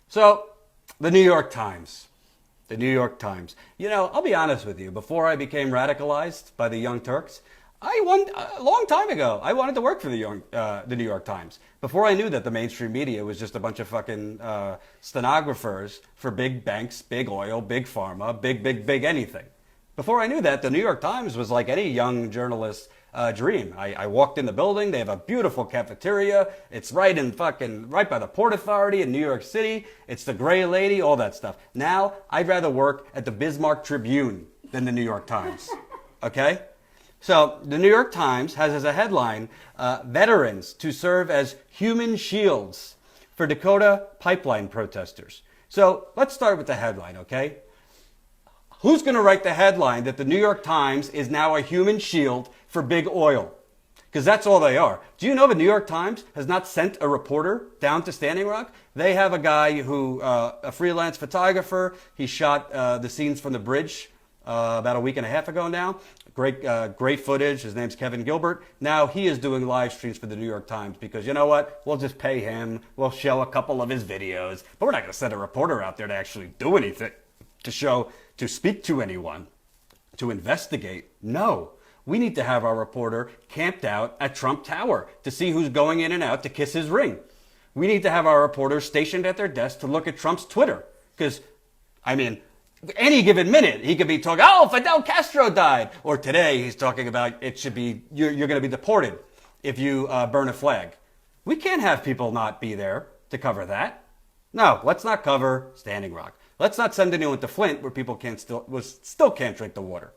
So, the New York Times. The New York Times. You know, I'll be honest with you. Before I became radicalized by the Young Turks, a long time ago, I wanted to work for the New York Times. Before I knew that the mainstream media was just a bunch of fucking stenographers for big banks, big oil, big pharma, big anything. Before I knew that, the New York Times was like any young journalist's dream. I walked in the building. They have a beautiful cafeteria. It's right by the Port Authority in New York City. It's the Gray Lady, all that stuff. Now, I'd rather work at the Bismarck Tribune than the New York Times. Okay? So, the New York Times has as a headline, veterans to serve as human shields for Dakota pipeline protesters. So, let's start with the headline, okay? Who's going to write the headline that the New York Times is now a human shield for big oil? Because that's all they are. Do you know the New York Times has not sent a reporter down to Standing Rock? They have a guy who, a freelance photographer, he shot the scenes from the bridge about a week and a half ago now. Great footage. His name's Kevin Gilbert. Now he is doing live streams for the New York Times because you know what? We'll just pay him. We'll show a couple of his videos. But we're not going to send a reporter out there to actually do anything, to speak to anyone, to investigate. No. We need to have our reporter camped out at Trump Tower to see who's going in and out to kiss his ring. We need to have our reporters stationed at their desk to look at Trump's Twitter. Because, I mean, any given minute, he could be talking, oh, Fidel Castro died. Or today, he's talking about you're going to be deported if you burn a flag. We can't have people not be there to cover that. No, let's not cover Standing Rock. Let's not send anyone to Flint where people still can't drink the water.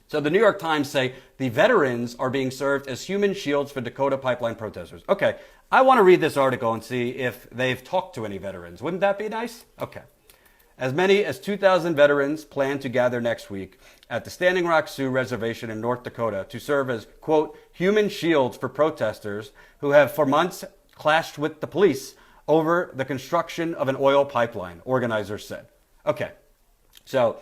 So the New York Times say the veterans are being served as human shields for Dakota pipeline protesters. Okay, I want to read this article and see if they've talked to any veterans. Wouldn't that be nice? Okay. As many as 2,000 veterans plan to gather next week at the Standing Rock Sioux Reservation in North Dakota to serve as, quote, human shields for protesters who have for months clashed with the police over the construction of an oil pipeline, organizers said. Okay, so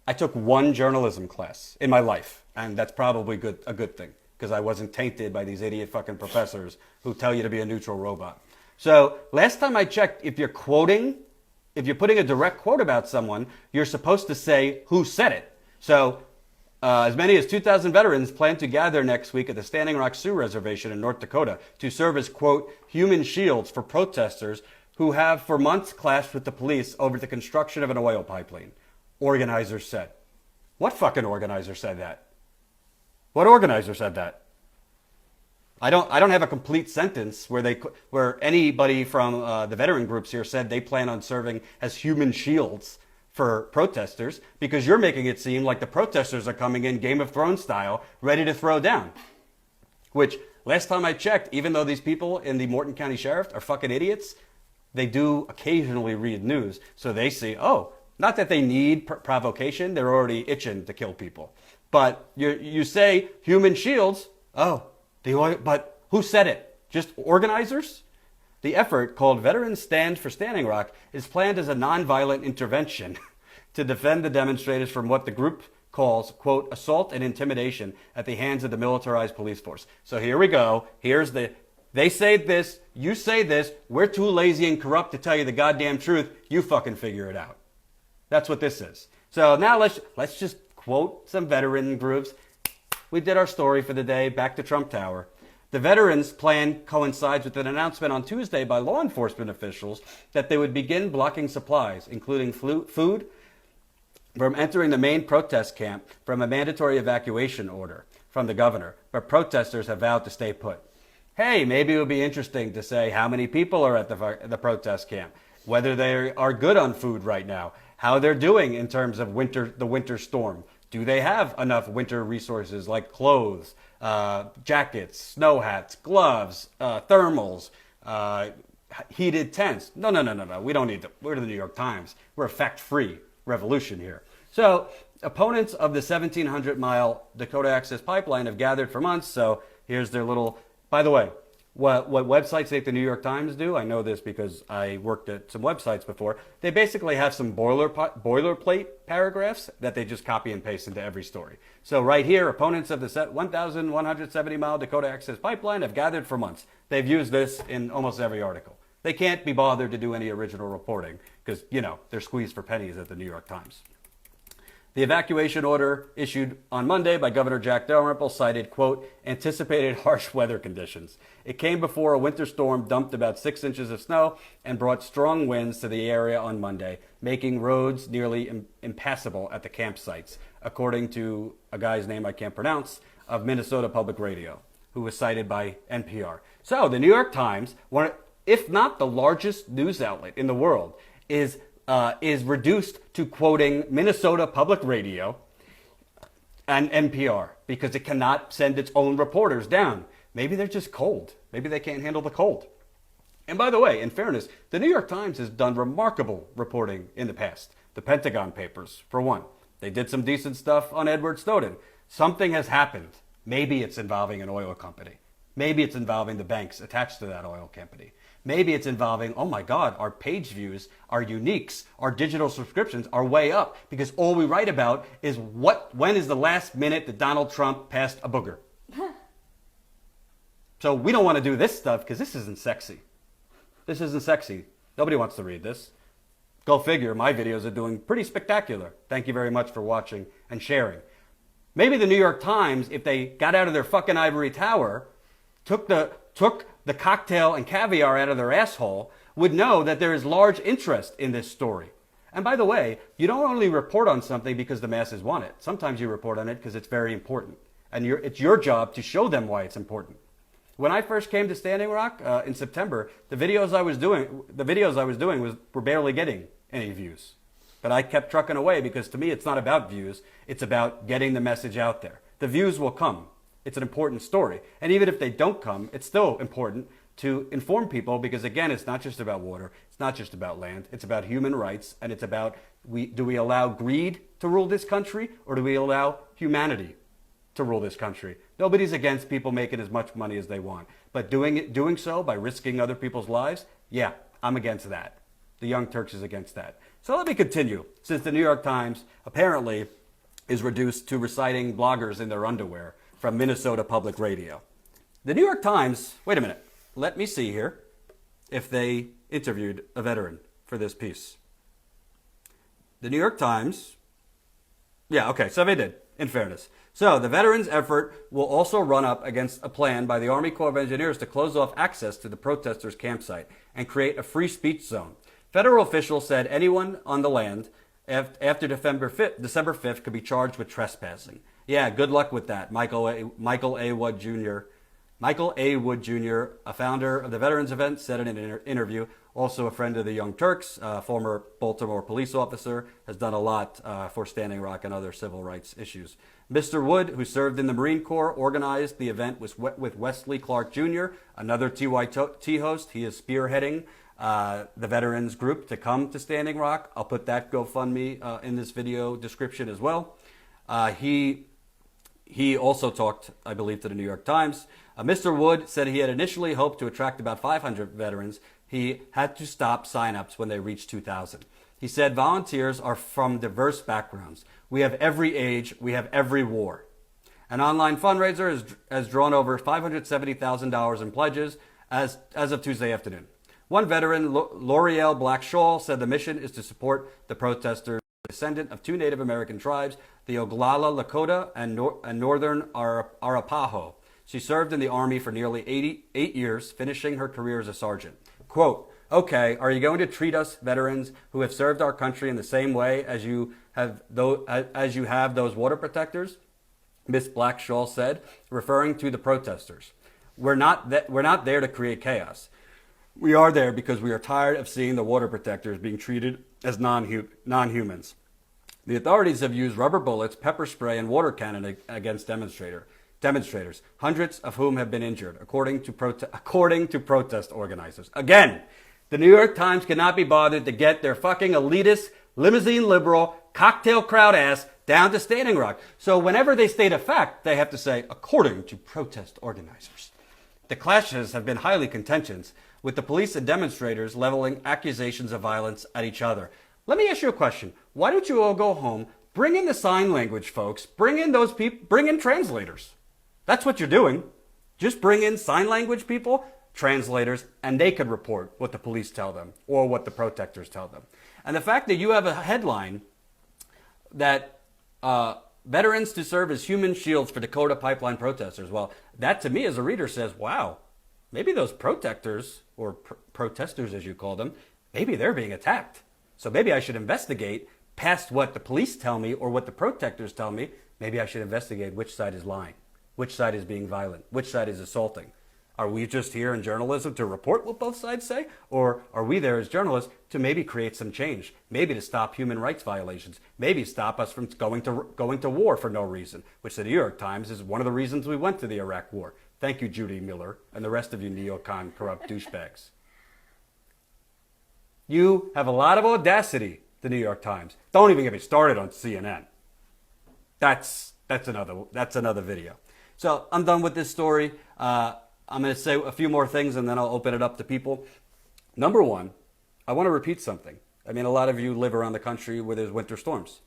I took one journalism class in my life, and that's probably a good thing, because I wasn't tainted by these idiot fucking professors who tell you to be a neutral robot. So last time I checked, if you're putting a direct quote about someone, you're supposed to say who said it. So as many as 2,000 veterans plan to gather next week at the Standing Rock Sioux Reservation in North Dakota to serve as, quote, human shields for protesters who have for months clashed with the police over the construction of an oil pipeline, organizers said. What fucking organizer said that? What organizer said that? I don't have a complete sentence where anybody from the veteran groups here said they plan on serving as human shields for protesters, because you're making it seem like the protesters are coming in Game of Thrones style, ready to throw down. Which, last time I checked, even though these people in the Morton County Sheriff are fucking idiots, they do occasionally read news. So they see, oh, not that they need provocation, they're already itching to kill people. But you say human shields, but who said it? Just organizers? The effort, called Veterans Stand for Standing Rock, is planned as a nonviolent intervention to defend the demonstrators from what the group calls, quote, assault and intimidation at the hands of the militarized police force. So here we go. They say this, you say this, we're too lazy and corrupt to tell you the goddamn truth, you fucking figure it out. That's what this is. So now let's just quote some veteran groups. We did our story for the day, back to Trump Tower. The veterans' plan coincides with an announcement on Tuesday by law enforcement officials that they would begin blocking supplies, including food, from entering the main protest camp from a mandatory evacuation order from the governor, but protesters have vowed to stay put. Hey, maybe it would be interesting to say how many people are at the protest camp, whether they are good on food right now, how they're doing in terms of the winter storm. Do they have enough winter resources like clothes, jackets, snow hats, gloves, thermals, heated tents? No. We don't need them. We're the New York Times. We're a fact-free revolution here. So opponents of the 1,700-mile Dakota Access Pipeline have gathered for months. So here's their little, by the way, what websites like the New York Times do, I know this because I worked at some websites before, they basically have some boilerplate paragraphs that they just copy and paste into every story. So right here, opponents of the 1,170-mile Dakota Access Pipeline have gathered for months. They've used this in almost every article. They can't be bothered to do any original reporting because, they're squeezed for pennies at the New York Times. The evacuation order issued on Monday by Governor Jack Dalrymple cited, quote, anticipated harsh weather conditions. It came before a winter storm dumped about 6 inches of snow and brought strong winds to the area on Monday, making roads nearly impassable at the campsites, according to a guy's name I can't pronounce, of Minnesota Public Radio, who was cited by NPR. So the New York Times, one, if not the largest news outlet in the world, is reduced to quoting Minnesota Public Radio and NPR because it cannot send its own reporters down. Maybe they're just cold. Maybe they can't handle the cold. And by the way, in fairness, the New York Times has done remarkable reporting in the past. The Pentagon Papers, for one. They did some decent stuff on Edward Snowden. Something has happened. Maybe it's involving an oil company. Maybe it's involving the banks attached to that oil company. Maybe it's involving, oh my God, our page views, our uniques, our digital subscriptions are way up because all we write about is when is the last minute that Donald Trump passed a booger. So we don't want to do this stuff because this isn't sexy. This isn't sexy. Nobody wants to read this. Go figure, my videos are doing pretty spectacular. Thank you very much for watching and sharing. Maybe the New York Times, if they got out of their fucking ivory tower, took the cocktail and caviar out of their asshole, would know that there is large interest in this story. And by the way, you don't only report on something because the masses want it. Sometimes you report on it because it's very important. And it's your job to show them why it's important. When I first came to Standing Rock in September, the videos I was doing were barely getting any views. But I kept trucking away because to me it's not about views, it's about getting the message out there. The views will come. It's an important story. And even if they don't come, it's still important to inform people because, again, it's not just about water. It's not just about land. It's about human rights. And it's about do we allow greed to rule this country or do we allow humanity to rule this country? Nobody's against people making as much money as they want. But doing so by risking other people's lives, yeah, I'm against that. The Young Turks is against that. So let me continue. Since the New York Times apparently is reduced to reciting bloggers in their underwear from Minnesota Public Radio. The New York Times, wait a minute, let me see here if they interviewed a veteran for this piece. The New York Times, yeah, okay, so they did, in fairness. So the veterans' effort will also run up against a plan by the Army Corps of Engineers to close off access to the protesters' campsite and create a free speech zone. Federal officials said anyone on the land after December 5th could be charged with trespassing. Yeah, good luck with that. Michael A. Wood Jr., a founder of the Veterans Event, said in an interview, also a friend of the Young Turks, former Baltimore police officer, has done a lot for Standing Rock and other civil rights issues. Mr. Wood, who served in the Marine Corps, organized the event with Wesley Clark Jr., another TYT host. He is spearheading the veterans group to come to Standing Rock. I'll put that GoFundMe in this video description as well. He also talked, I believe, to the New York Times. Mr. Wood said he had initially hoped to attract about 500 veterans. He had to stop signups when they reached 2,000. He said volunteers are from diverse backgrounds. We have every age. We have every war. An online fundraiser has drawn over $570,000 in pledges as of Tuesday afternoon. One veteran, L'Oreal Black-Shaw, said the mission is to support the protesters, descendant of two Native American tribes, the Oglala Lakota and Northern Arapaho. She served in the Army for nearly 88 years, finishing her career as a sergeant. Quote, okay, are you going to treat us veterans who have served our country in the same way as you have those water protectors? Miss Black-Shaw said, referring to the protesters. We're not there to create chaos. We are there because we are tired of seeing the water protectors being treated as non-humans. The authorities have used rubber bullets, pepper spray, and water cannon against demonstrators, hundreds of whom have been injured, according to protest organizers. Again, the New York Times cannot be bothered to get their fucking elitist, limousine liberal, cocktail crowd ass down to Standing Rock. So whenever they state a fact, they have to say, according to protest organizers. The clashes have been highly contentious, with the police and demonstrators leveling accusations of violence at each other. Let me ask you a question. Why don't you all go home, bring in the sign language folks, bring in those people, bring in translators. That's what you're doing. Just bring in sign language people. translators, and they could report what the police tell them or what the protesters tell them. And the fact that you have a headline that veterans to serve as human shields for Dakota pipeline protesters, well, that to me as a reader says, wow, maybe those protesters, or protesters as you call them, maybe they're being attacked. So maybe I should investigate past what the police tell me or what the protesters tell me. Maybe I should investigate which side is lying, which side is being violent, which side is assaulting. Are we just here in journalism to report what both sides say? Or are we there as journalists to maybe create some change? Maybe to stop human rights violations? Maybe stop us from going to war for no reason, which the New York Times is one of the reasons we went to the Iraq War. Thank you, Judy Miller, and the rest of you neocon corrupt douchebags. You have a lot of audacity, the New York Times. Don't even get me started on CNN. That's another video. So I'm done with this story. I'm going to say a few more things and then I'll open it up to people. Number one, I want to repeat something. I mean, a lot of you live around the country where there's winter storms.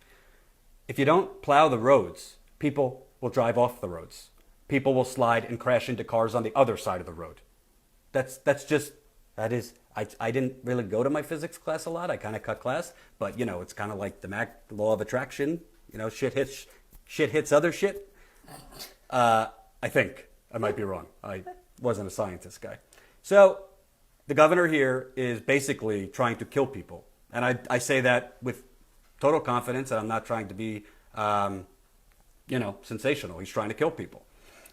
If you don't plow the roads, people will drive off the roads. People will slide and crash into cars on the other side of the road. I didn't really go to my physics class a lot. I kind of cut class, but it's kind of like the law of attraction. Shit hits other shit. I think. I might be wrong. I wasn't a scientist guy. So the governor here is basically trying to kill people. And I say that with total confidence, and I'm not trying to be, sensational. He's trying to kill people.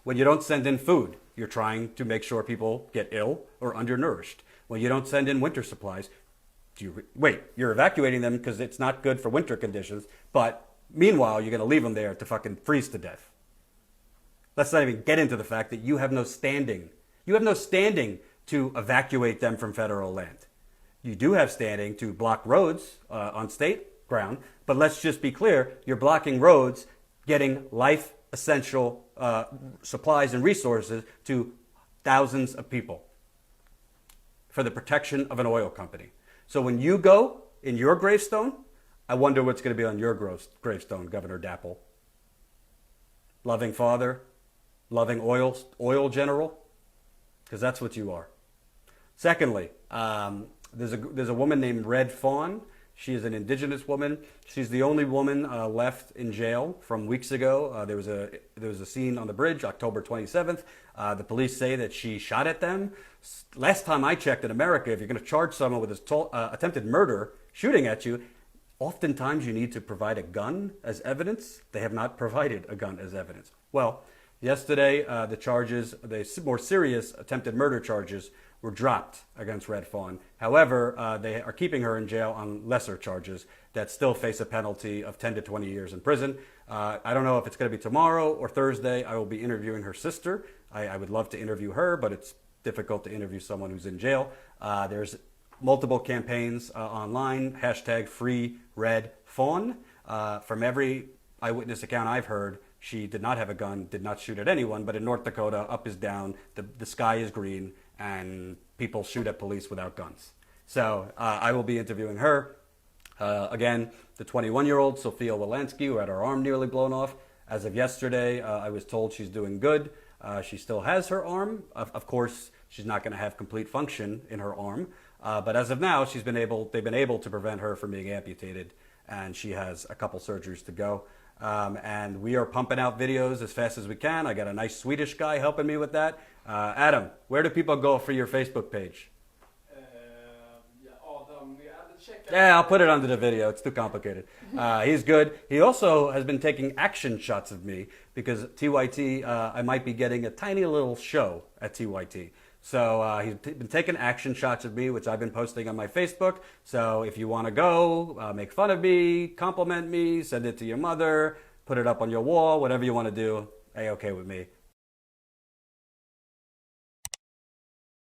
When you don't send in food, you're trying to make sure people get ill or undernourished. When you don't send in winter supplies, you're evacuating them because it's not good for winter conditions, but meanwhile, you're going to leave them there to fucking freeze to death. Let's not even get into the fact that you have no standing. You have no standing to evacuate them from federal land. You do have standing to block roads on state ground, but let's just be clear, you're blocking roads, getting life essential supplies and resources to thousands of people for the protection of an oil company. So when you go in your gravestone, I wonder what's going to be on your gravestone, Governor Dapple. Loving father, loving oil general, because that's what you are. Secondly, there's a woman named Red Fawn. She is an indigenous woman. She's the only woman left in jail from weeks ago. There was a scene on the bridge, October 27th. The police say that she shot at them. Last time I checked in America, if you're going to charge someone with attempted murder, shooting at you, oftentimes you need to provide a gun as evidence. They have not provided a gun as evidence. Well, yesterday, the more serious attempted murder charges were dropped against Red Fawn. However, they are keeping her in jail on lesser charges that still face a penalty of 10 to 20 years in prison. I don't know if it's going to be tomorrow or Thursday. I will be interviewing her sister. I would love to interview her, but it's difficult to interview someone who's in jail. There's multiple campaigns online, hashtag Free Red Fawn. From every eyewitness account I've heard, she did not have a gun, did not shoot at anyone, but in North Dakota, up is down, the sky is green, and people shoot at police without guns. So I will be interviewing her. Again, the 21-year-old, Sophia Walensky, who had her arm nearly blown off. As of yesterday, I was told she's doing good. She still has her arm. Of course, she's not going to have complete function in her arm. But as of now, they've been able to prevent her from being amputated, and she has a couple surgeries to go. And we are pumping out videos as fast as we can. I got a nice Swedish guy helping me with that. Adam, where do people go for your Facebook page? Yeah, I'll put it under the video. It's too complicated. He's good. He also has been taking action shots of me because TYT, I might be getting a tiny little show at TYT. So he's been taking action shots of me, which I've been posting on my Facebook. So if you want to go, make fun of me, compliment me, send it to your mother, put it up on your wall, whatever you want to do, A-okay with me.